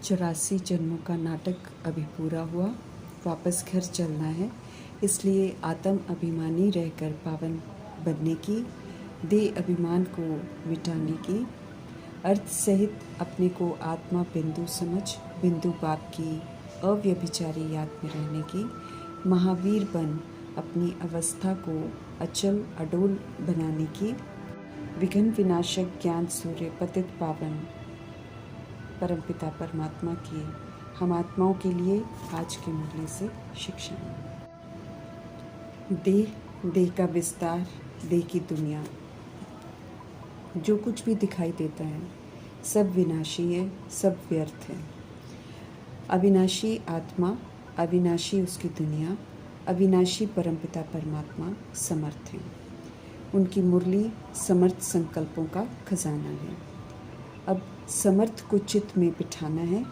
84 जन्मों का नाटक अभी पूरा हुआ। वापस घर चलना है, इसलिए आत्म अभिमानी रहकर पावन बनने की, देह अभिमान को मिटाने की, अर्थ सहित अपने को आत्मा बिंदु समझ बिंदु बाप की अव्यभिचारी याद में रहने की, महावीर बन अपनी अवस्था को अचल अडोल बनाने की, विघ्न विनाशक ज्ञान सूर्य पतित पावन परमपिता परमात्मा की हम आत्माओं के लिए आज के मुरली से शिक्षा। देह का विस्तार, देह की दुनिया, जो कुछ भी दिखाई देता है सब विनाशी है, सब व्यर्थ है। अविनाशी आत्मा, अविनाशी उसकी दुनिया, अविनाशी परमपिता परमात्मा समर्थ है। उनकी मुरली समर्थ संकल्पों का खजाना है। अब समर्थ को चित्त में बिठाना है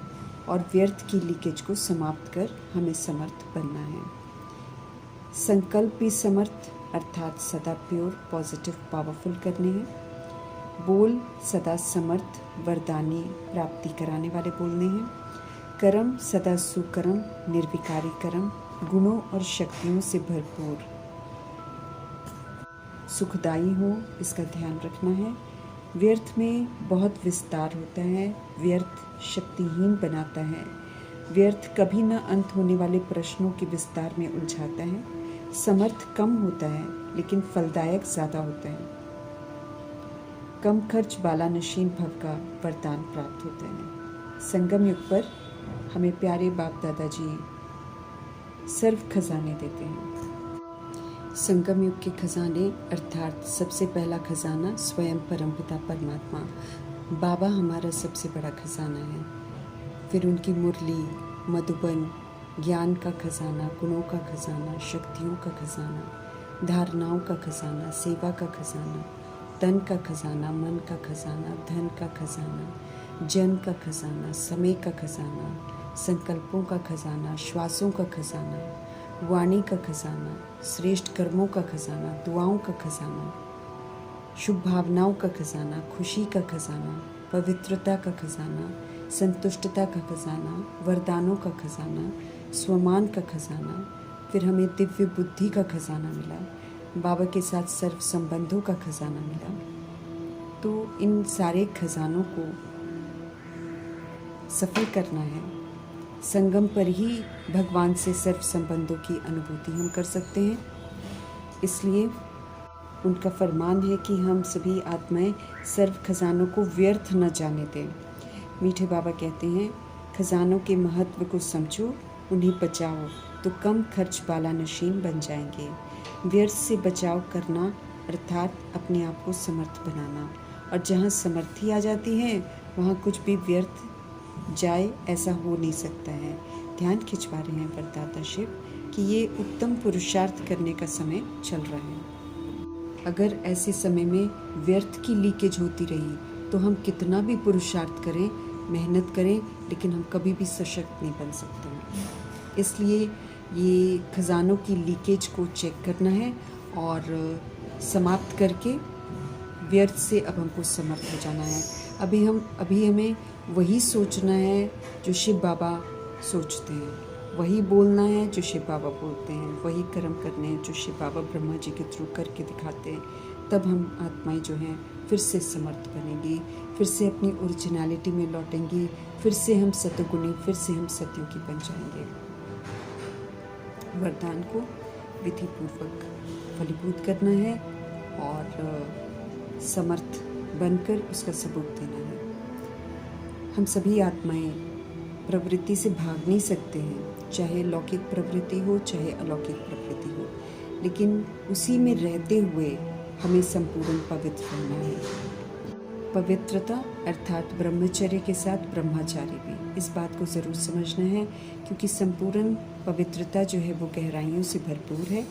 और व्यर्थ की लीकेज को समाप्त कर हमें समर्थ बनना है। संकल्प भी समर्थ अर्थात सदा प्योर, पॉजिटिव, पावरफुल करने हैं। बोल सदा समर्थ, वरदानी, प्राप्ति कराने वाले बोलने हैं। कर्म सदा सुकर्म, निर्विकारी कर्म, गुणों और शक्तियों से भरपूर, सुखदायी हो, इसका ध्यान रखना है। व्यर्थ में बहुत विस्तार होता है, व्यर्थ शक्तिहीन बनाता है, व्यर्थ कभी न अंत होने वाले प्रश्नों के विस्तार में उलझाता है। समर्थ कम होता है लेकिन फलदायक ज़्यादा होता है। कम खर्च बाला नशीन भव का वरदान प्राप्त होता है। संगम युग पर हमें प्यारे बाप दादाजी सर्व खजाने देते हैं। संगम युग के खजाने अर्थात सबसे पहला खजाना स्वयं परमपिता परमात्मा बाबा हमारा सबसे बड़ा खजाना है। फिर उनकी मुरली, मधुबन, ज्ञान का खजाना, गुणों का खजाना, शक्तियों का खजाना, धारणाओं का खजाना, सेवा का खजाना, तन का खजाना, मन का खजाना, धन का खजाना, जन का खजाना, समय का खजाना, संकल्पों का खजाना, श्वासों का खजाना, वाणी का खजाना, श्रेष्ठ कर्मों का खजाना, दुआओं का खजाना, शुभ भावनाओं का खजाना, खुशी का खजाना, पवित्रता का खजाना, संतुष्टता का खजाना, वरदानों का खजाना, स्वमान का खजाना। फिर हमें दिव्य बुद्धि का खजाना मिला, बाबा के साथ सर्व संबंधों का खजाना मिला। तो इन सारे खजानों को सफल करना है। संगम पर ही भगवान से सर्व संबंधों की अनुभूति हम कर सकते हैं। इसलिए उनका फरमान है कि हम सभी आत्माएं सर्व खजानों को व्यर्थ न जाने दें। मीठे बाबा कहते हैं, खजानों के महत्व को समझो, उन्हें बचाओ तो कम खर्च बाला नशीन बन जाएंगे। व्यर्थ से बचाव करना अर्थात अपने आप को समर्थ बनाना, और जहाँ समर्थी आ जाती है वहाँ कुछ भी व्यर्थ जाए ऐसा हो नहीं सकता है। ध्यान खिंचवा रहे हैं परदाता शिव कि ये उत्तम पुरुषार्थ करने का समय चल रहा है। अगर ऐसे समय में व्यर्थ की लीकेज होती रही तो हम कितना भी पुरुषार्थ करें, मेहनत करें, लेकिन हम कभी भी सशक्त नहीं बन सकते हैं। इसलिए ये खजानों की लीकेज को चेक करना है और समाप्त करके व्यर्थ से अब हमको समर्थ हो जाना है। अभी हमें वही सोचना है जो शिव बाबा सोचते हैं, वही बोलना है जो शिव बाबा बोलते हैं, वही कर्म करने हैं जो शिव बाबा ब्रह्मा जी के थ्रू करके दिखाते हैं। तब हम आत्माएं जो हैं फिर से समर्थ बनेंगी, फिर से अपनी ओरिजिनलिटी में लौटेंगी, फिर से हम सतगुणी, फिर से हम सतयुगी बन जाएंगे। वरदान को विधि पूर्वक फलीभूत करना है और समर्थ बनकर उसका सबूत देना है। हम सभी आत्माएं प्रवृत्ति से भाग नहीं सकते हैं, चाहे लौकिक प्रवृत्ति हो चाहे अलौकिक प्रवृत्ति हो, लेकिन उसी में रहते हुए हमें संपूर्ण पवित्र रहना है। पवित्रता अर्थात ब्रह्मचर्य के साथ ब्रह्मचारी भी, इस बात को ज़रूर समझना है, क्योंकि संपूर्ण पवित्रता जो है वो गहराइयों से भरपूर है।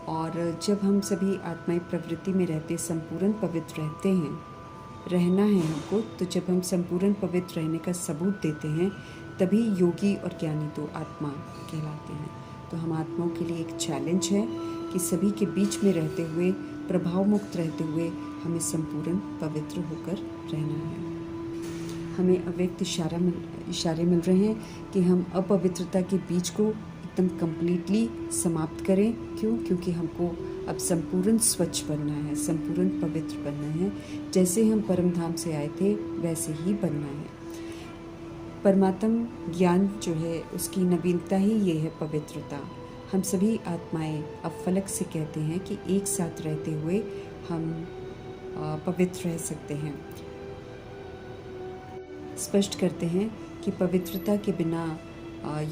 और जब हम सभी आत्माएं प्रवृत्ति में रहते संपूर्ण पवित्र रहते हैं, रहना है हमको, तो जब हम संपूर्ण पवित्र रहने का सबूत देते हैं तभी योगी और ज्ञानी दो आत्मा कहलाते हैं। तो हम आत्माओं के लिए एक चैलेंज है कि सभी के बीच में रहते हुए, प्रभाव मुक्त रहते हुए हमें संपूर्ण पवित्र होकर रहना है। हमें अव्यक्त इशारे मिल रहे हैं कि हम अपवित्रता के बीज को एकदम कंप्लीटली समाप्त करें। क्यों? क्योंकि हमको अब संपूर्ण स्वच्छ बनना है, संपूर्ण पवित्र बनना है। जैसे हम परम धाम से आए थे वैसे ही बनना है। परमात्म ज्ञान जो है उसकी नवीनता ही ये है पवित्रता। हम सभी आत्माएं अब फलक से कहते हैं कि एक साथ रहते हुए हम पवित्र रह सकते हैं। स्पष्ट करते हैं कि पवित्रता के बिना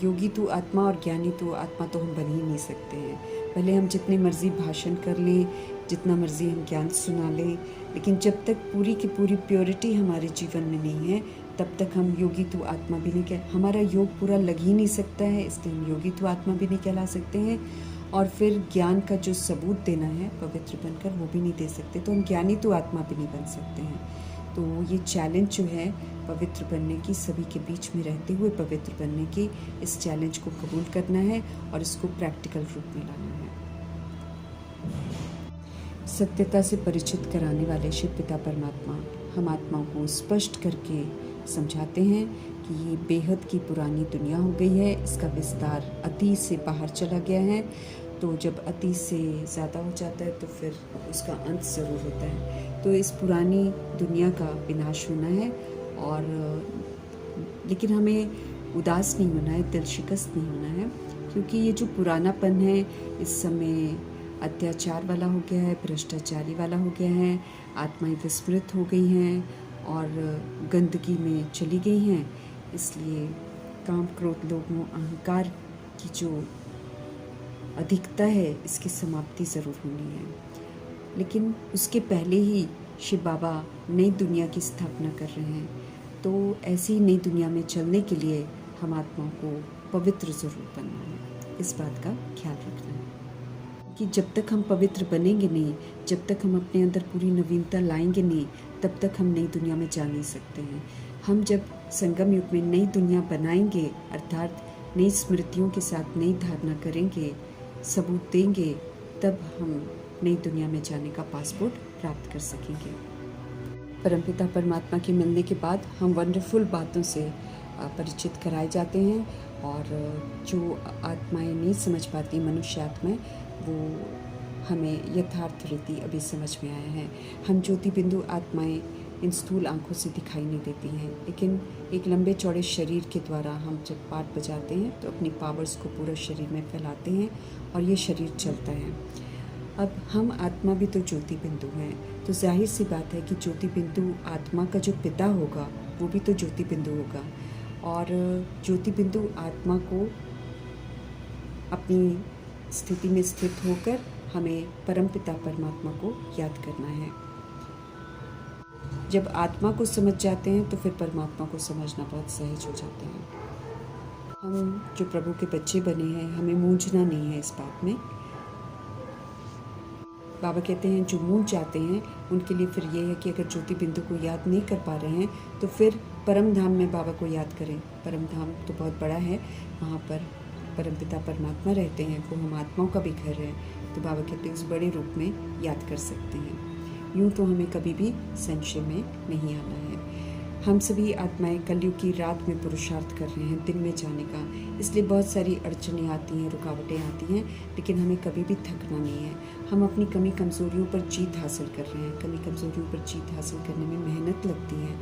योगी तो आत्मा और ज्ञानी तो आत्मा तो हम बन ही नहीं सकते हैं। भले हम जितनी मर्जी भाषण कर लें, जितना मर्जी हम ज्ञान सुना लें, लेकिन जब तक पूरी की पूरी प्योरिटी हमारे जीवन में नहीं है तब तक हम योगी तो आत्मा भी नहीं हमारा योग पूरा लग ही नहीं सकता है। इसलिए हम योगी तो आत्मा भी नहीं कहला सकते हैं और फिर ज्ञान का जो सबूत देना है पवित्र बनकर वो भी नहीं दे सकते, तो हम ज्ञानी तो आत्मा भी नहीं बन सकते हैं। तो ये चैलेंज जो है पवित्र बनने की, सभी के बीच में रहते हुए पवित्र बनने की, इस चैलेंज को कबूल करना है और इसको प्रैक्टिकल रूप में लाना है। सत्यता से परिचित कराने वाले शिव पिता परमात्मा हम आत्माओं को स्पष्ट करके समझाते हैं कि ये बेहद की पुरानी दुनिया हो गई है, इसका विस्तार अतीत से बाहर चला गया है। तो जब अतीत से ज़्यादा हो जाता है तो फिर उसका अंत ज़रूर होता है। तो इस पुरानी दुनिया का विनाश होना है और लेकिन हमें उदास नहीं होना है, दिल शिकस्त नहीं होना है, क्योंकि ये जो पुरानापन है इस समय अत्याचार वाला हो गया है, भ्रष्टाचारी वाला हो गया है, आत्माएं विस्मृत हो गई हैं और गंदगी में चली गई हैं। इसलिए काम, क्रोध, लोभ, मोह, अहंकार की जो अधिकता है इसकी समाप्ति ज़रूर होनी है। लेकिन उसके पहले ही शिव बाबा नई दुनिया की स्थापना कर रहे हैं। तो ऐसी नई दुनिया में चलने के लिए हम आत्माओं को पवित्र ज़रूर बनना है, इस बात का ख्याल रखना है कि जब तक हम पवित्र बनेंगे नहीं, जब तक हम अपने अंदर पूरी नवीनता लाएंगे नहीं, तब तक हम नई दुनिया में जा नहीं सकते हैं। हम जब संगम युग में नई दुनिया बनाएंगे, अर्थात नई स्मृतियों के साथ नई धारणा करेंगे, सबूत देंगे, तब हम नई दुनिया में जाने का पासपोर्ट प्राप्त कर सकेंगे। परमपिता परमात्मा के मिलने के बाद हम वंडरफुल बातों से परिचित कराए जाते हैं और जो आत्माएं नहीं समझ पाती, मनुष्य आत्माएं, वो हमें यथार्थ रीति अभी समझ में आया है। हम ज्योति बिंदु आत्माएं इन स्थूल आंखों से दिखाई नहीं देती हैं, लेकिन एक लंबे चौड़े शरीर के द्वारा हम जब पाठ बजाते हैं तो अपनी पावर्स को पूरा शरीर में फैलाते हैं और ये शरीर चलता है। अब हम आत्मा भी तो ज्योति बिंदु हैं, तो जाहिर सी बात है कि ज्योति बिंदु आत्मा का जो पिता होगा वो भी तो ज्योति बिंदु होगा और ज्योति बिंदु आत्मा को अपनी स्थिति में स्थित होकर हमें परमपिता परमात्मा को याद करना है। जब आत्मा को समझ जाते हैं तो फिर परमात्मा को समझना बहुत सहज हो जाता है। हम जो प्रभु के बच्चे बने हैं, हमें मूंझना नहीं है इस बात में। बाबा कहते हैं जो मूंझ जाते हैं उनके लिए फिर ये है कि अगर ज्योति बिंदु को याद नहीं कर पा रहे हैं तो फिर परम धाम में बाबा को याद करें। परम धाम तो बहुत बड़ा है, वहाँ पर परमपिता परमात्मा रहते हैं, वो हम आत्माओं का भी घर है। तो बाबा कहते हैं उस बड़े रूप में याद कर सकते हैं। यूँ तो हमें कभी भी संशय में नहीं आना है। हम सभी आत्माएं कलयुग की रात में पुरुषार्थ कर रहे हैं दिन में जाने का, इसलिए बहुत सारी अड़चनें आती हैं, रुकावटें आती हैं, लेकिन हमें कभी भी थकना नहीं है। हम अपनी कमी कमज़ोरियों पर जीत हासिल कर रहे हैं। कमी कमज़ोरियों पर जीत हासिल करने में मेहनत लगती है,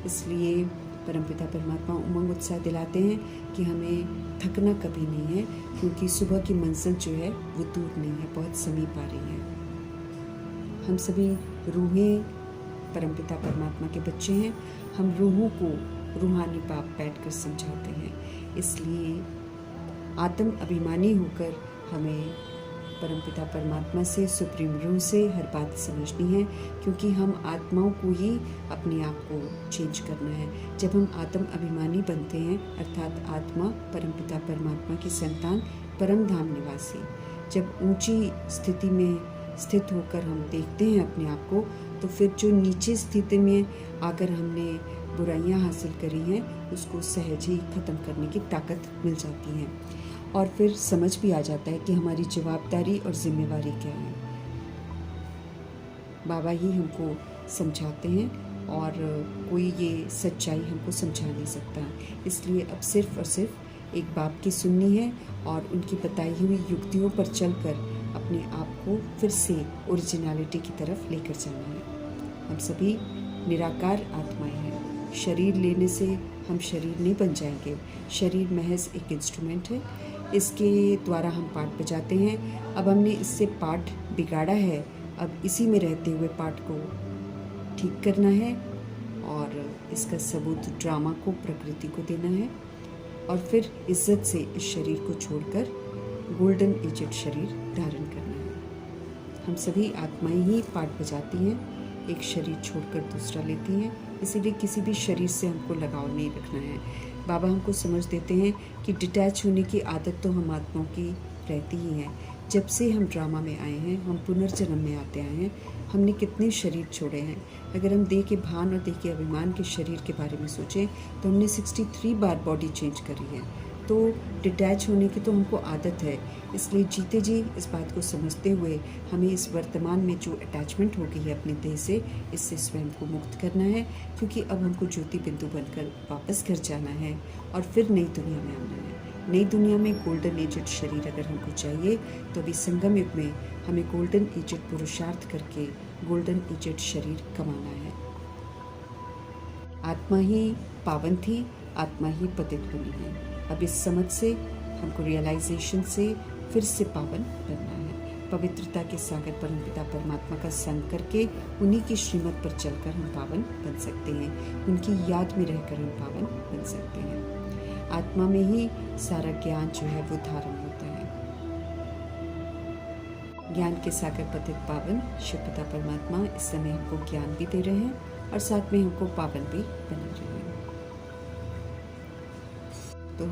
इसलिए परमपिता परमात्मा उमंग उत्साह दिलाते हैं कि हमें थकना कभी नहीं है, क्योंकि सुबह की मंजिल जो है वो दूर नहीं है, बहुत समीप आ रही है। हम सभी रूहें परमपिता परमात्मा के बच्चे हैं। हम रूहों को रूहानी बाप बैठकर समझाते हैं, इसलिए आत्म अभिमानी होकर हमें परमपिता परमात्मा से, सुप्रीम रूह से हर बात समझनी है, क्योंकि हम आत्माओं को ही अपने आप को चेंज करना है। जब हम आत्म अभिमानी बनते हैं, अर्थात आत्मा परमपिता परमात्मा की संतान, परम धाम निवासी, जब ऊंची स्थिति में स्थित होकर हम देखते हैं अपने आप को, तो फिर जो नीचे स्थिति में आकर हमने बुराइयां हासिल करी हैं उसको सहज ही ख़त्म करने की ताकत मिल जाती है और फिर समझ भी आ जाता है कि हमारी जवाबदारी और जिम्मेवारी क्या है। बाबा ही हमको समझाते हैं और कोई ये सच्चाई हमको समझा नहीं सकता। इसलिए अब सिर्फ़ और सिर्फ एक बाप की सुननी है और उनकी बताई हुई युक्तियों पर चलकर अपने आप को फिर से ओरिजिनलिटी की तरफ लेकर जाना है। हम सभी निराकार आत्माएं हैं। शरीर लेने से हम शरीर नहीं बन जाएंगे। शरीर महज एक इंस्ट्रूमेंट है, इसके द्वारा हम पाठ बजाते हैं। अब हमने इससे पाठ बिगाड़ा है, अब इसी में रहते हुए पाठ को ठीक करना है और इसका सबूत ड्रामा को प्रकृति को देना है और फिर इज्जत से इस शरीर को छोड़कर गोल्डन एजेड शरीर धारण करना है। हम सभी आत्माएं ही पाठ बजाती हैं, एक शरीर छोड़कर दूसरा लेती हैं, इसीलिए किसी भी शरीर से हमको लगाव नहीं रखना है। बाबा हमको समझ देते हैं कि डिटैच होने की आदत तो हम आत्माओं की रहती ही है। जब से हम ड्रामा में आए हैं, हम पुनर्जन्म में आते आए हैं, हमने कितने शरीर छोड़े हैं। अगर हम देह के भान और देह के अभिमान के शरीर के बारे में सोचें तो हमने 63 बार बॉडी चेंज करी है। तो डिटैच होने की तो हमको आदत है, इसलिए जीते जी इस बात को समझते हुए हमें इस वर्तमान में जो अटैचमेंट हो गई है अपने देह से, इससे स्वयं को मुक्त करना है, क्योंकि अब हमको ज्योति बिंदु बनकर वापस घर जाना है और फिर नई दुनिया में आना है। नई दुनिया में गोल्डन एजेड शरीर अगर हमको चाहिए तो अभी संगम युग में हमें गोल्डन एजेड पुरुषार्थ करके गोल्डन एजेड शरीर कमाना है। आत्मा ही पावन थी, आत्मा ही पतित बनी है। अब इस समझ से हमको रियलाइजेशन से फिर से पावन बनना है। पवित्रता के सागर परमपिता परमात्मा का संग करके उन्हीं की श्रीमत पर चलकर हम पावन बन सकते हैं। उनकी याद में रहकर हम पावन बन सकते हैं। आत्मा में ही सारा ज्ञान जो है वो धारण होता है। ज्ञान के सागर पतित पावन शिव पिता परमात्मा इस समय हमको ज्ञान भी दे रहे हैं और साथ में हमको पावन भी बना रहे हैं। तो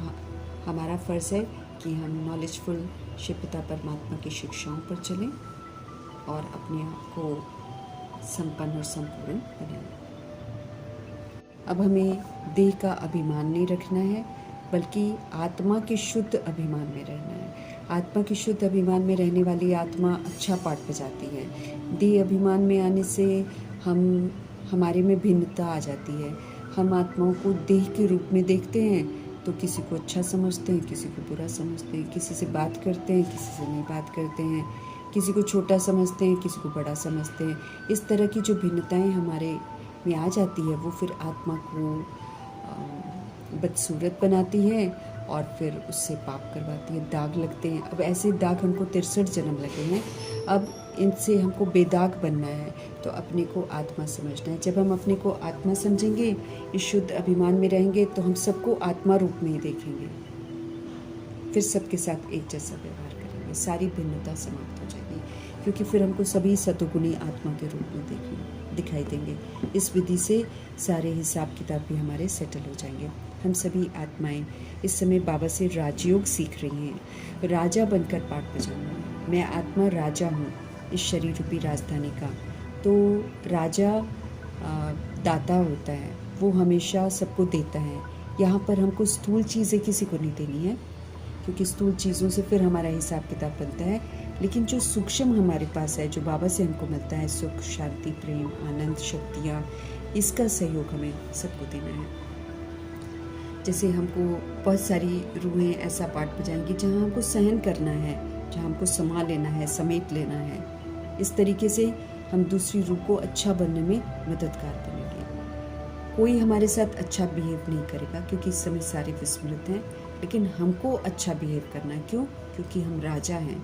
हमारा फ़र्ज़ है कि हम नॉलेजफुल शिव पिता परमात्मा की शिक्षाओं पर चलें और अपने आप को संपन्न और संपूर्ण बनाएं। अब हमें देह का अभिमान नहीं रखना है, बल्कि आत्मा के शुद्ध अभिमान में रहना है। आत्मा की शुद्ध अभिमान में रहने वाली आत्मा अच्छा पाठ बजाती है। देह अभिमान में आने से हमारे में भिन्नता आ जाती है। हम आत्माओं को देह के रूप में देखते हैं तो किसी को अच्छा समझते हैं, किसी को बुरा समझते हैं, किसी से बात करते हैं, किसी से नहीं बात करते हैं, किसी को छोटा समझते हैं, किसी को बड़ा समझते हैं। इस तरह की जो भिन्नताएं हमारे में आ जाती है वो फिर आत्मा को बदसूरत बनाती है और फिर उससे पाप करवाती है, दाग लगते हैं। अब ऐसे दाग हमको 63 जन्म लगे हैं, अब इनसे हमको बेदाग बनना है। तो अपने को आत्मा समझना है। जब हम अपने को आत्मा समझेंगे, इस शुद्ध अभिमान में रहेंगे, तो हम सबको आत्मा रूप में ही देखेंगे, फिर सबके साथ एक जैसा व्यवहार करेंगे, सारी भिन्नता समाप्त हो जाएगी, क्योंकि फिर हमको सभी सतोगुणी आत्मा के रूप में दिखाई देंगे। इस विधि से सारे हिसाब किताब भी हमारे सेटल हो जाएंगे। हम सभी आत्माएं इस समय बाबा से राजयोग सीख रही हैं। राजा बनकर पाठ बजाना। मैं आत्मा राजा हूँ इस शरीर रूपी राजधानी का। तो राजा दाता होता है, वो हमेशा सबको देता है। यहाँ पर हमको स्थूल चीज़ें किसी को नहीं देनी है, क्योंकि स्थूल चीज़ों से फिर हमारा हिसाब किताब बनता है। लेकिन जो सूक्ष्म हमारे पास है, जो बाबा से हमको मिलता है, सुख, शांति, प्रेम, आनंद, शक्तियाँ, इसका सहयोग हमें सबको देना है। जैसे हमको बहुत सारी रूहें ऐसा पाठ बजाएंगी जहाँ हमको सहन करना है, जहाँ हमको संभाल लेना है, समेट लेना है। इस तरीके से हम दूसरी रूह को अच्छा बनने में मददगार बनेंगे। कोई हमारे साथ अच्छा बिहेव नहीं करेगा, क्योंकि इस समय सारे विस्मृत हैं, लेकिन हमको अच्छा बिहेव करना है। क्यों? क्योंकि हम राजा हैं।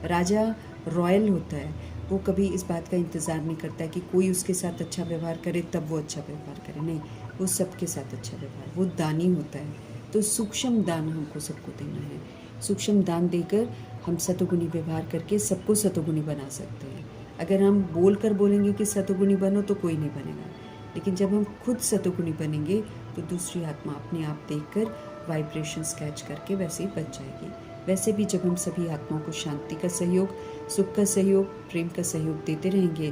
राजा रॉयल होता है, वो कभी इस बात का इंतज़ार नहीं करता है कि कोई उसके साथ अच्छा व्यवहार करे तब वो अच्छा व्यवहार करे। नहीं, वो सबके साथ अच्छा व्यवहार, वो दानी होता है। तो सूक्ष्म दान हमको सबको देना है। सूक्ष्म दान देकर हम सतोगुणी व्यवहार करके सबको सतोगुणी बना सकते हैं। अगर हम बोल कर बोलेंगे कि सतोगुणी बनो तो कोई नहीं बनेगा, लेकिन जब हम खुद सतोगुणी बनेंगे तो दूसरी आत्मा अपने आप देखकर वाइब्रेशंस कैच करके वैसे ही बच जाएगी। वैसे भी जब हम सभी आत्माओं को शांति का सहयोग, सुख का सहयोग, प्रेम का सहयोग देते रहेंगे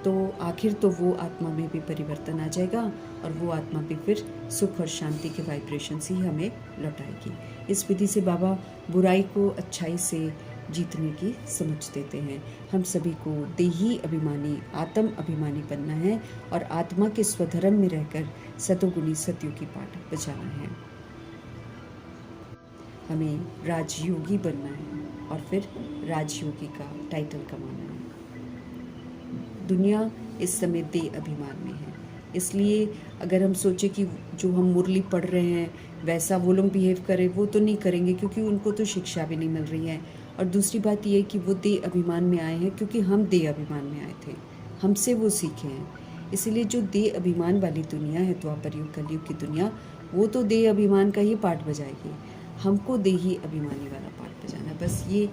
तो आखिर तो वो आत्मा में भी परिवर्तन आ जाएगा और वो आत्मा भी फिर सुख और शांति के वाइब्रेशंस ही हमें लौटाएगी। इस विधि से बाबा बुराई को अच्छाई से, जीतने की समझ देते हैं। हम सभी को देही अभिमानी, आत्म अभिमानी बनना है और आत्मा के स्वधर्म में रहकर सतोगुणी सतयुगी पाठ बजाना है। हमें राजयोगी बनना है और फिर राजयोगी का टाइटल कमाना है। दुनिया इस समय देह अभिमान में है, इसलिए अगर हम सोचे कि जो हम मुरली पढ़ रहे हैं वैसा वो लोग बिहेव करें, वो तो नहीं करेंगे क्योंकि उनको तो शिक्षा भी नहीं मिल रही है। और दूसरी बात ये कि वो देह अभिमान में आए हैं क्योंकि हम देह अभिमान में आए थे, हमसे वो सीखे हैं। इसलिए जो देह अभिमान वाली दुनिया है, द्वापर युग कलयुग की दुनिया, वो तो देह अभिमान का ही पाठ बजाएगी। हमको देही अभिमानी वाला पाठ बजाना है। बस ये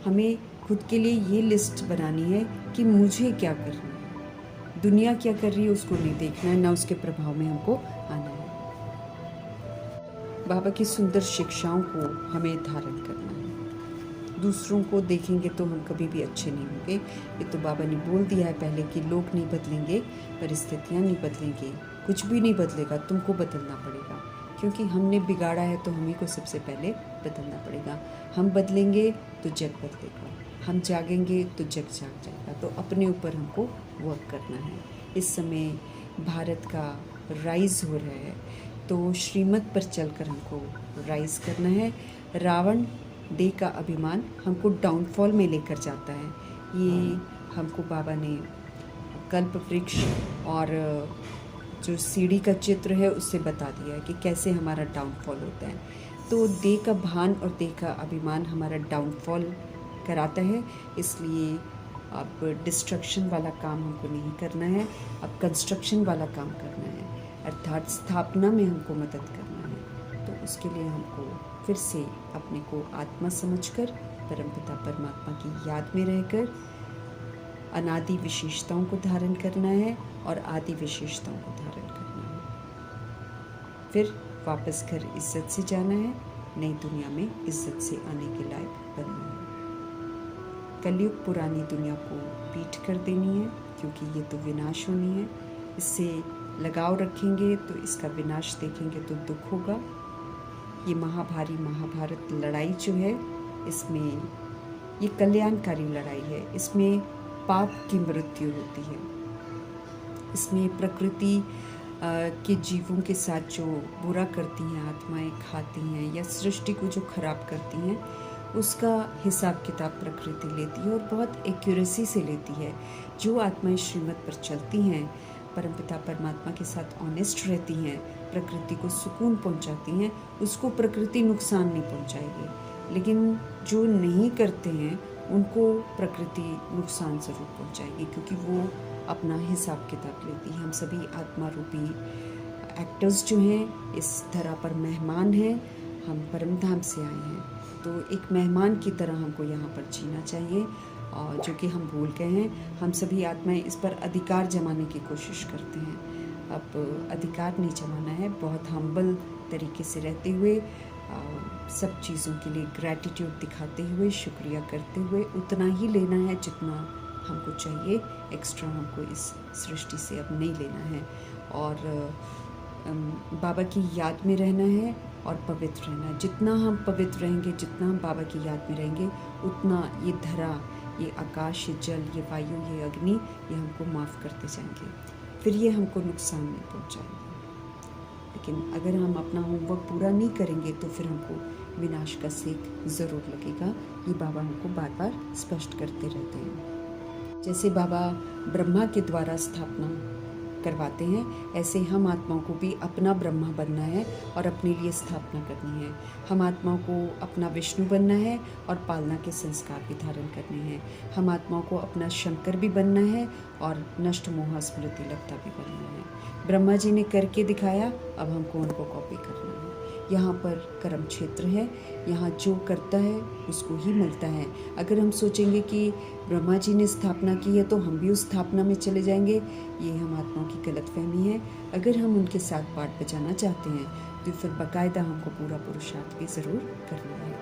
हमें खुद के लिए ये लिस्ट बनानी है कि मुझे क्या करना है, दुनिया क्या कर रही है उसको नहीं देखना है, ना उसके प्रभाव में हमको आना है। बाबा की सुंदर शिक्षाओं को हमें धारण करना है। दूसरों को देखेंगे तो हम कभी भी अच्छे नहीं होंगे। ये तो बाबा ने बोल दिया है पहले कि लोग नहीं बदलेंगे, परिस्थितियाँ नहीं बदलेंगी, कुछ भी नहीं बदलेगा, तुमको बदलना पड़ेगा। क्योंकि हमने बिगाड़ा है तो हम ही को सबसे पहले बदलना पड़ेगा। हम बदलेंगे तो जग बदलेगा, हम जागेंगे तो जग जाग जाएगा। तो अपने ऊपर हमको वर्क करना है। इस समय भारत का राइज हो रहा है, तो श्रीमत पर चलकर हमको राइज करना है। रावण देह का अभिमान हमको डाउनफॉल में लेकर जाता है। ये हमको बाबा ने कल्प वृक्ष और जो सीढ़ी का चित्र है उससे बता दिया है कि कैसे हमारा डाउनफॉल होता है। तो देह का भान और देह का अभिमान हमारा डाउनफॉल कराता है। इसलिए अब डिस्ट्रक्शन वाला काम हमको नहीं करना है, अब कंस्ट्रक्शन वाला काम करना है, अर्थात स्थापना में हमको मदद करना है। तो उसके लिए हमको फिर से अपने को आत्मा समझकर परमपिता परमात्मा की याद में रहकर अनादि विशेषताओं को धारण करना है और आदि विशेषताओं को धारण करना है। फिर वापस घर इज्जत से जाना है, नई दुनिया में इज्जत से आने के लायक बनना है। कलयुग पुरानी दुनिया को पीठ कर देनी है क्योंकि ये तो विनाश होनी है। इससे लगाव रखेंगे तो इसका विनाश देखेंगे तो दुख होगा। ये महाभारी महाभारत लड़ाई जो है, इसमें ये कल्याणकारी लड़ाई है। इसमें पाप की मृत्यु होती है। इसमें प्रकृति के जीवों के साथ जो बुरा करती हैं, आत्माएं खाती हैं या सृष्टि को जो खराब करती हैं, उसका हिसाब किताब प्रकृति लेती है और बहुत एक्यूरेसी से लेती है। जो आत्माएं श्रीमत पर चलती हैं, परमपिता परमात्मा के साथ ऑनेस्ट रहती हैं, प्रकृति को सुकून पहुंचाती हैं, उसको प्रकृति नुकसान नहीं पहुंचाएगी। लेकिन जो नहीं करते हैं उनको प्रकृति नुकसान ज़रूर पहुंचाएगी क्योंकि वो अपना हिसाब किताब लेती है। हम सभी आत्मा रूपी एक्टर्स जो हैं इस धरा पर मेहमान हैं। हम परमधाम से आए हैं, तो एक मेहमान की तरह हमको यहाँ पर जीना चाहिए। और जो कि हम भूल गए हैं, हम सभी आत्माएं इस पर अधिकार जमाने की कोशिश करते हैं। अब अधिकार नहीं जमाना है, बहुत हम्बल तरीके से रहते हुए, सब चीज़ों के लिए ग्रैटिट्यूड दिखाते हुए, शुक्रिया करते हुए उतना ही लेना है जितना हमको चाहिए। एक्स्ट्रा हमको इस सृष्टि से अब नहीं लेना है। और बाबा की याद में रहना है और पवित्र रहना है। जितना हम पवित्र रहेंगे, जितना हम बाबा की याद में रहेंगे, उतना ये धरा, ये आकाश, ये जल, ये वायु, ये अग्नि, ये हमको माफ़ करते जाएंगे। फिर ये हमको नुकसान नहीं पहुंचाएंगे। लेकिन अगर हम अपना होमवर्क पूरा नहीं करेंगे तो फिर हमको विनाश का सेक ज़रूर लगेगा। ये बाबा हमको बार बार स्पष्ट करते रहते हैं। जैसे बाबा ब्रह्मा के द्वारा स्थापना करवाते हैं, ऐसे हम आत्माओं को भी अपना ब्रह्मा बनना है और अपने लिए स्थापना करनी है। हम आत्माओं को अपना विष्णु बनना है और पालना के संस्कार भी धारण करने हैं। हम आत्माओं को अपना शंकर भी बनना है और नष्ट मोह स्मृति लब्धा भी बनना है। ब्रह्मा जी ने करके दिखाया, अब हमको उनको कॉपी करना है। यहाँ पर कर्म क्षेत्र है, यहाँ जो करता है उसको ही मिलता है। अगर हम सोचेंगे कि ब्रह्मा जी ने स्थापना की है तो हम भी उस स्थापना में चले जाएंगे, ये हम आत्माओं की गलतफहमी है। अगर हम उनके साथ पाठ बजाना चाहते हैं तो फिर बाकायदा हमको पूरा पुरुषार्थ भी ज़रूर करना है।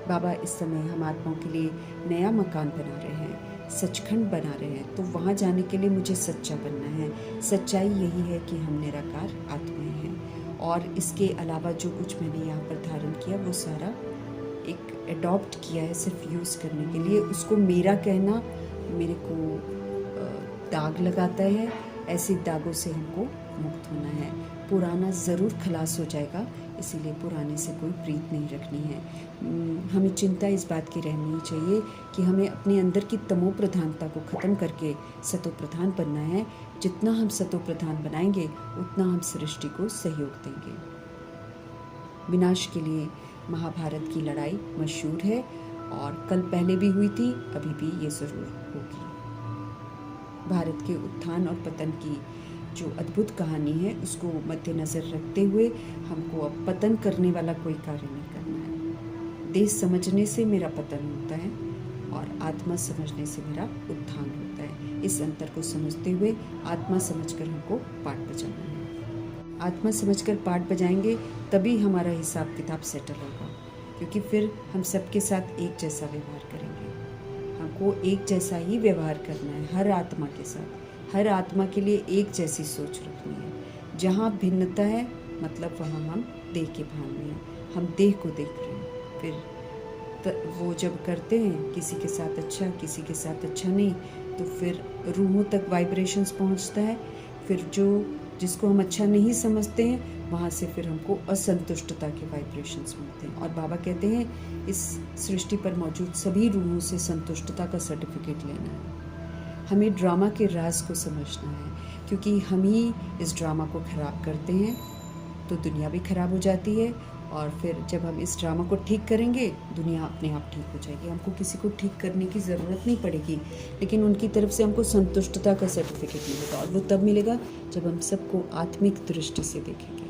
बाबा इस समय हम आत्माओं के लिए नया मकान बना रहे हैं, सचखंड बना रहे हैं। तो वहाँ जाने के लिए मुझे सच्चा बनना है। सच्चाई यही है कि हम निराकार आत्माएं हैं और इसके अलावा जो कुछ मैंने यहाँ पर धारण किया वो सारा एक एडॉप्ट किया है सिर्फ यूज़ करने के लिए, उसको मेरा कहना मेरे को दाग लगाता है। ऐसे दागों से हमको मुक्त होना है। पुराना ज़रूर खलास हो जाएगा, इसीलिए पुराने से कोई प्रीत नहीं रखनी है। हमें चिंता इस बात की रहनी चाहिए कि हमें अपने अंदर की तमो प्रधानता को ख़त्म करके सतो प्रधान बनना है। जितना हम सतो प्रधान बनाएंगे उतना हम सृष्टि को सहयोग देंगे। विनाश के लिए महाभारत की लड़ाई मशहूर है और कल पहले भी हुई थी, अभी भी ये ज़रूर होगी। भारत के उत्थान और पतन की जो अद्भुत कहानी है उसको मद्देनज़र रखते हुए हमको अब पतन करने वाला कोई कार्य नहीं करना है। देश समझने से मेरा पतन होता है और आत्मा समझने से मेरा उत्थान होता है। इस अंतर को समझते हुए आत्मा समझकर हमको पाठ बजाना है। आत्मा समझकर पाठ बजाएंगे तभी हमारा हिसाब किताब सेटल होगा, क्योंकि फिर हम सबके साथ एक जैसा व्यवहार करेंगे। हमको एक जैसा ही व्यवहार करना है हर आत्मा के साथ। हर आत्मा के लिए एक जैसी सोच रखनी है। जहाँ भिन्नता है मतलब वहाँ हम देह के भान में हैं, हम देह को देख रहे हैं। फिर वो जब करते हैं किसी के साथ अच्छा, किसी के साथ अच्छा नहीं, तो फिर रूहों तक वाइब्रेशंस पहुँचता है। फिर जिसको हम अच्छा नहीं समझते हैं वहाँ से फिर हमको असंतुष्टता के वाइब्रेशंस मिलते हैं। और बाबा कहते हैं इस सृष्टि पर मौजूद सभी रूहों से संतुष्टता का सर्टिफिकेट लेना है। हमें ड्रामा के राज को समझना है, क्योंकि हम ही इस ड्रामा को ख़राब करते हैं तो दुनिया भी ख़राब हो जाती है। और फिर जब हम इस ड्रामा को ठीक करेंगे दुनिया अपने आप ठीक हो जाएगी। हमको किसी को ठीक करने की ज़रूरत नहीं पड़ेगी, लेकिन उनकी तरफ से हमको संतुष्टता का सर्टिफिकेट मिलेगा। और वो तब मिलेगा जब हम सबको आत्मिक दृष्टि से देखेंगे,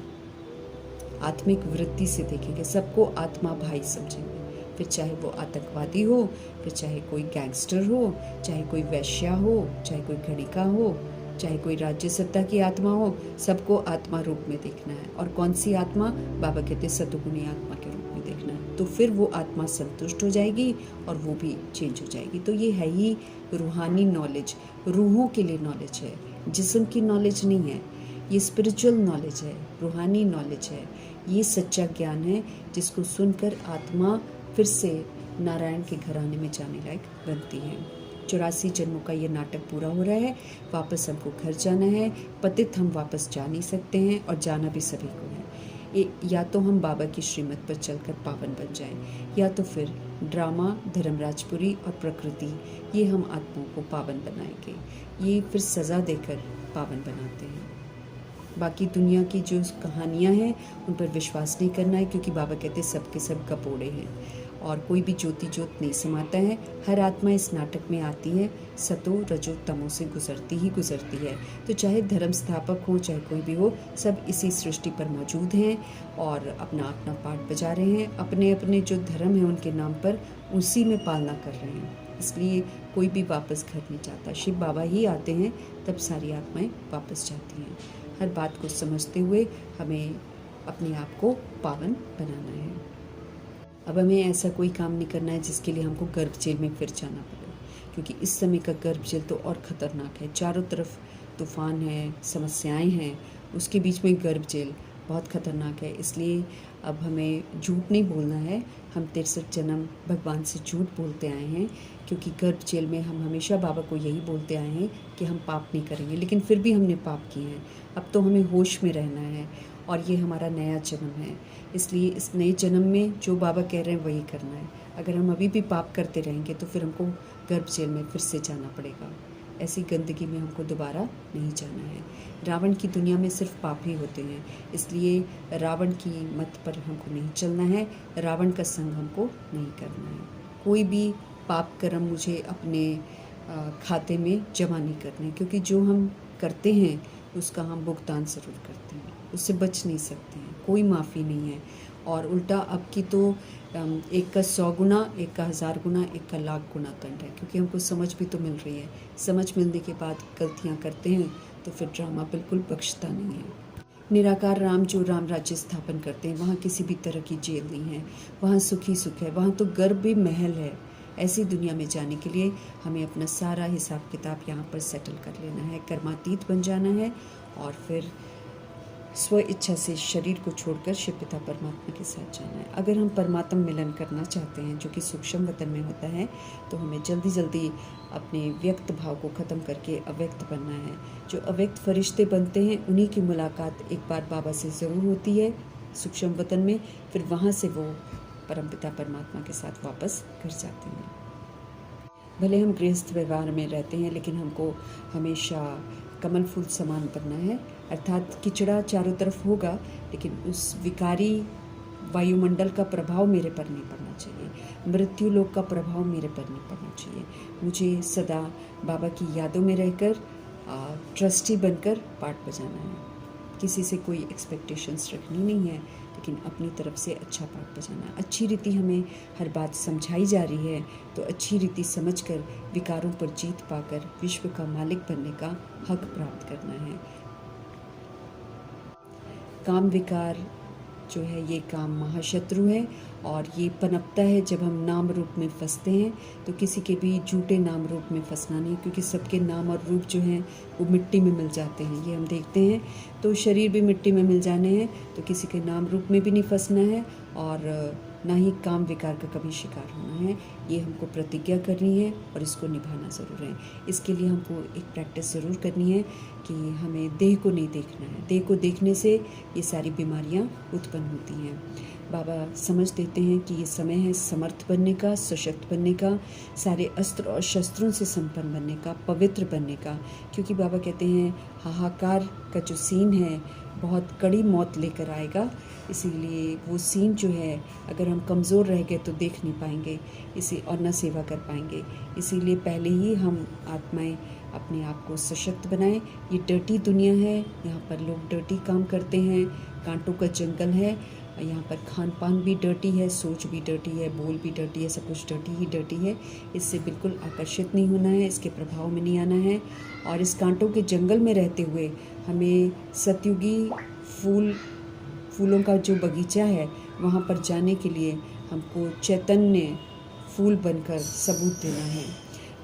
आत्मिक वृत्ति से देखेंगे, सबको आत्मा भाई समझेंगे। फिर चाहे वो आतंकवादी हो, फिर चाहे कोई गैंगस्टर हो, चाहे कोई वैश्या हो, चाहे कोई गणिका हो, चाहे कोई राज्य सत्ता की आत्मा हो, सबको आत्मा रूप में देखना है। और कौन सी आत्मा? बाबा कहते सतोगुणी आत्मा के रूप में देखना है। तो फिर वो आत्मा संतुष्ट हो जाएगी और वो भी चेंज हो जाएगी। तो ये है ही रूहानी नॉलेज, रूहों के लिए नॉलेज है, जिस्म की नॉलेज नहीं है। ये स्पिरिचुअल नॉलेज है, रूहानी नॉलेज है। ये सच्चा ज्ञान है जिसको सुनकर आत्मा फिर से नारायण के घराने में जाने लायक बनती है। 84 जन्मों का ये नाटक पूरा हो रहा है। वापस हमको घर जाना है। पतित हम वापस जा नहीं सकते हैं और जाना भी सभी को है। या तो हम बाबा की श्रीमत पर चलकर पावन बन जाएं, या तो फिर ड्रामा, धर्मराजपुरी और प्रकृति ये हम आत्माओं को पावन बनाएंगे। ये फिर सज़ा देकर पावन बनाते हैं। बाकी दुनिया की जो कहानियाँ हैं उन पर विश्वास नहीं करना है, क्योंकि बाबा कहते सब के सब कपोड़े हैं और कोई भी ज्योति ज्योत नहीं समाता है। हर आत्मा इस नाटक में आती है, सतो रजो तमो से गुजरती है। तो चाहे धर्म स्थापक हो, चाहे कोई भी हो, सब इसी सृष्टि पर मौजूद हैं और अपना अपना पाठ बजा रहे हैं। अपने अपने जो धर्म है उनके नाम पर उसी में पालना कर रहे हैं। इसलिए कोई भी वापस घर नहीं जाता। शिव बाबा ही आते हैं तब सारी आत्माएं वापस जाती हैं। हर बात को समझते हुए हमें अपने आप को पावन बनाना है। अब हमें ऐसा कोई काम नहीं करना है जिसके लिए हमको गर्भ जेल में फिर जाना पड़े, क्योंकि इस समय का गर्भ जेल तो और ख़तरनाक है। चारों तरफ तूफ़ान है, समस्याएं हैं, उसके बीच में गर्भ जेल बहुत ख़तरनाक है। इसलिए अब हमें झूठ नहीं बोलना है। हम 63 जन्म भगवान से झूठ बोलते आए हैं, क्योंकि गर्भ जेल में हम हमेशा बाबा को यही बोलते आए हैं कि हम पाप नहीं करेंगे, लेकिन फिर भी हमने पाप किए हैं। अब तो हमें होश में रहना है और ये हमारा नया जन्म है। इसलिए इस नए जन्म में जो बाबा कह रहे हैं वही करना है। अगर हम अभी भी पाप करते रहेंगे तो फिर हमको गर्भ जेल में फिर से जाना पड़ेगा। ऐसी गंदगी में हमको दोबारा नहीं जाना है। रावण की दुनिया में सिर्फ पाप ही होते हैं, इसलिए रावण की मत पर हमको नहीं चलना है। रावण का संग हमको नहीं करना है। कोई भी पाप कर्म मुझे अपने खाते में जमा नहीं करने, क्योंकि जो हम करते हैं उसका हम भुगतान ज़रूर करते हैं, उससे बच नहीं सकते हैं। कोई माफ़ी नहीं है। और उल्टा अब की तो एक का 100 गुना, एक का 1000 गुना, एक का लाख गुना दंड है, क्योंकि हमको समझ भी तो मिल रही है। समझ मिलने के बाद गलतियाँ करते हैं तो फिर ड्रामा बिल्कुल बख्शता नहीं है। निराकार राम जो राम राज्य स्थापन करते हैं वहाँ किसी भी तरह की जेल नहीं है, वहाँ सुख ही सुख है, वहाँ तो गर्भ भी महल है। ऐसी दुनिया में जाने के लिए हमें अपना सारा हिसाब किताब यहाँ पर सेटल कर लेना है, कर्मातीत बन जाना है और फिर स्व इच्छा से शरीर को छोड़कर शिव पिता परमात्मा के साथ जाना है। अगर हम परमात्मा मिलन करना चाहते हैं, जो कि सूक्ष्म वतन में होता है, तो हमें जल्दी जल्दी अपने व्यक्त भाव को ख़त्म करके अव्यक्त बनना है। जो अव्यक्त फरिश्ते बनते हैं, उन्हीं की मुलाकात एक बार बाबा से ज़रूर होती है सूक्ष्म वतन में, फिर वहाँ से वो परमपिता परमात्मा के साथ वापस घर जाते हैं। भले हम गृहस्थ व्यवहार में रहते हैं, लेकिन हमको हमेशा कमल फूल समान बनना है, अर्थात किचड़ा चारों तरफ होगा, लेकिन उस विकारी वायुमंडल का प्रभाव मेरे पर नहीं पड़ना चाहिए, मृत्यु लोक का प्रभाव मेरे पर नहीं पड़ना चाहिए। मुझे सदा बाबा की यादों में रहकर ट्रस्टी बनकर पाठ बजाना है। किसी से कोई एक्सपेक्टेशंस रखनी नहीं है, लेकिन अपनी तरफ से अच्छा पाठ बजाना है। अच्छी रीति हमें हर बात समझाई जा रही है, तो अच्छी रीति समझकर विकारों पर जीत पाकर विश्व का मालिक बनने का हक प्राप्त करना है। काम विकार जो है, ये काम महाशत्रु है, और ये पनपता है जब हम नाम रूप में फंसते हैं। तो किसी के भी झूठे नाम रूप में फंसना नहीं, क्योंकि सबके नाम और रूप जो हैं वो मिट्टी में मिल जाते हैं, ये हम देखते हैं। तो शरीर भी मिट्टी में मिल जाने हैं, तो किसी के नाम रूप में भी नहीं फंसना है, और ना ही काम विकार का कभी शिकार होना है। ये हमको प्रतिज्ञा करनी है और इसको निभाना ज़रूर है। इसके लिए हमको एक प्रैक्टिस ज़रूर करनी है कि हमें देह को नहीं देखना है। देह को देखने से ये सारी बीमारियां उत्पन्न होती हैं। बाबा समझ देते हैं कि ये समय है समर्थ बनने का, सशक्त बनने का, सारे अस्त्र और शस्त्रों से संपन्न बनने का, पवित्र बनने का। क्योंकि बाबा कहते हैं हाहाकार का जो सीन है बहुत कड़ी मौत लेकर आएगा, इसीलिए वो सीन जो है अगर हम कमज़ोर रह गए तो देख नहीं पाएंगे इसी और न सेवा कर पाएंगे। इसीलिए पहले ही हम आत्माएं अपने आप को सशक्त बनाएं। ये डर्टी दुनिया है, यहाँ पर लोग डर्टी काम करते हैं, कांटों का जंगल है, यहाँ पर खान पान भी डर्टी है, सोच भी डर्टी है, बोल भी डर्टी है, सब कुछ डर्टी ही डर्टी है। इससे बिल्कुल आकर्षित नहीं होना है, इसके प्रभाव में नहीं आना है। और इस कांटों के जंगल में रहते हुए हमें सतयुगी फूलों का जो बगीचा है वहाँ पर जाने के लिए हमको चैतन्य फूल बनकर सबूत देना है।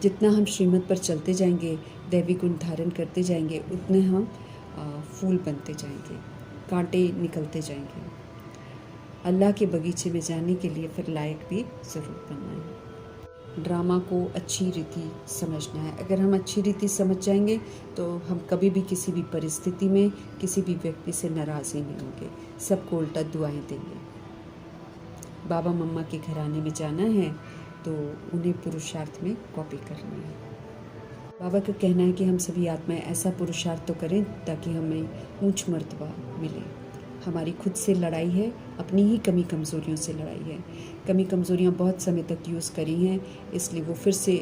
जितना हम श्रीमत पर चलते जाएंगे, दैवी गुण धारण करते जाएंगे, उतने हम फूल बनते जाएंगे, कांटे निकलते जाएंगे। अल्लाह के बगीचे में जाने के लिए फिर लायक भी ज़रूर बनना है। ड्रामा को अच्छी रीति समझना है। अगर हम अच्छी रीति समझ जाएंगे तो हम कभी भी किसी भी परिस्थिति में किसी भी व्यक्ति से नाराज़ ही नहीं होंगे, सबको उल्टा दुआएं देंगे। बाबा मम्मा के घराने में जाना है तो उन्हें पुरुषार्थ में कॉपी करना है। बाबा का कहना है कि हम सभी आत्माएं ऐसा पुरुषार्थ तो करें ताकि हमें ऊंच मर्तबा मिले। हमारी खुद से लड़ाई है, अपनी ही कमी कमज़ोरियों से लड़ाई है। कमी कमज़ोरियाँ बहुत समय तक यूज़ करी हैं, इसलिए वो फिर से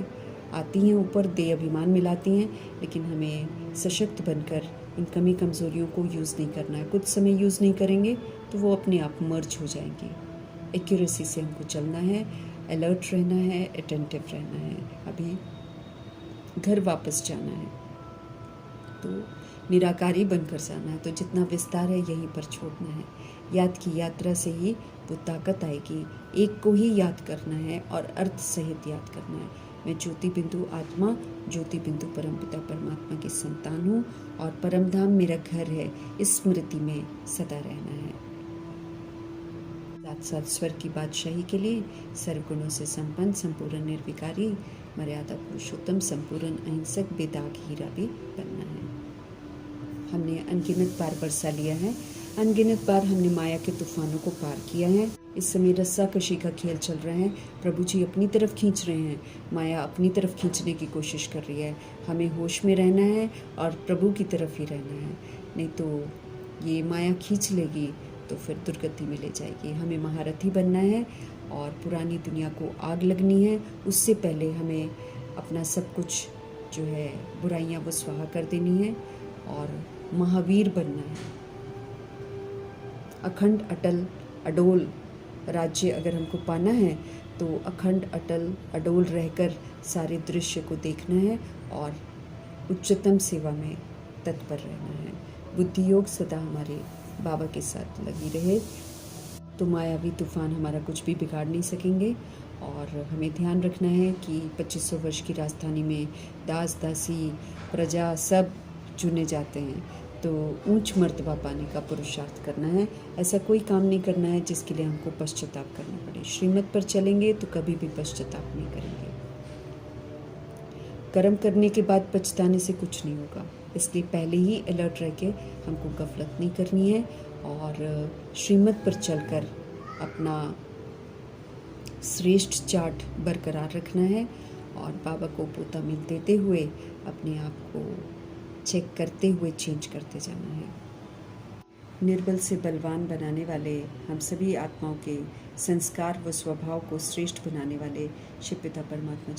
आती हैं ऊपर, दे अभिमान मिलाती हैं। लेकिन हमें सशक्त बनकर इन कमी कमज़ोरियों को यूज़ नहीं करना है। कुछ समय यूज़ नहीं करेंगे तो वो अपने आप मर्ज हो जाएंगी। एक्यूरेसी से हमको चलना है, अलर्ट रहना है, अटेंटिव रहना है। अभी घर वापस जाना है तो निराकारी बनकर जाना है, तो जितना विस्तार है यहीं पर छोड़ना है। याद की यात्रा से ही वो ताकत आएगी। एक को ही याद करना है और अर्थ सहित याद करना है। मैं ज्योति बिंदु आत्मा, ज्योति बिंदु परमपिता परमात्मा की संतान हूँ और परमधाम मेरा घर है, इस स्मृति में सदा रहना है। साथ साथ स्वर्ग की बादशाही के लिए सर्वगुणों से संपन्न, संपूर्ण निर्विकारी, मर्यादा पुरुषोत्तम, संपूर्ण अहिंसक, बेदाग हीरा भी बनना है। हमने अनगिनत बार वर्षा लिया है, अनगिनत बार हमने माया के तूफानों को पार किया है। इस समय रस्सा कशी का खेल चल रहा है। प्रभु जी अपनी तरफ खींच रहे हैं, माया अपनी तरफ खींचने की कोशिश कर रही है। हमें होश में रहना है और प्रभु की तरफ ही रहना है, नहीं तो ये माया खींच लेगी तो फिर दुर्गति में ले जाएगी। हमें महारथी बनना है और पुरानी दुनिया को आग लगनी है। उससे पहले हमें अपना सब कुछ जो है बुराइयां वो स्वाहा कर देनी है और महावीर बनना है। अखंड अटल अडोल राज्य अगर हमको पाना है तो अखंड अटल अडोल रहकर सारे दृश्य को देखना है और उच्चतम सेवा में तत्पर रहना है। बुद्धि योग सदा हमारे बाबा के साथ लगी रहे तो मायावी तूफान हमारा कुछ भी बिगाड़ नहीं सकेंगे। और हमें ध्यान रखना है कि 2500 वर्ष की राजधानी में दास दासी प्रजा सब चुने जाते हैं, तो ऊंच मर्तबा पाने का पुरुषार्थ करना है। ऐसा कोई काम नहीं करना है जिसके लिए हमको पश्चाताप करना पड़े। श्रीमत पर चलेंगे तो कभी भी पश्चाताप नहीं करेंगे। कर्म करने के बाद पछताने से कुछ नहीं होगा, इसलिए पहले ही अलर्ट रह के हमको गफलत नहीं करनी है और श्रीमत पर चलकर अपना श्रेष्ठ चार्ट बरकरार रखना है और बाबा को पोता मिल देते हुए अपने आप को चेक करते हुए चेंज करते जाना है। निर्बल से बलवान बनाने वाले, हम सभी आत्माओं के संस्कार व स्वभाव को श्रेष्ठ बनाने वाले शिव पिता परमात्मा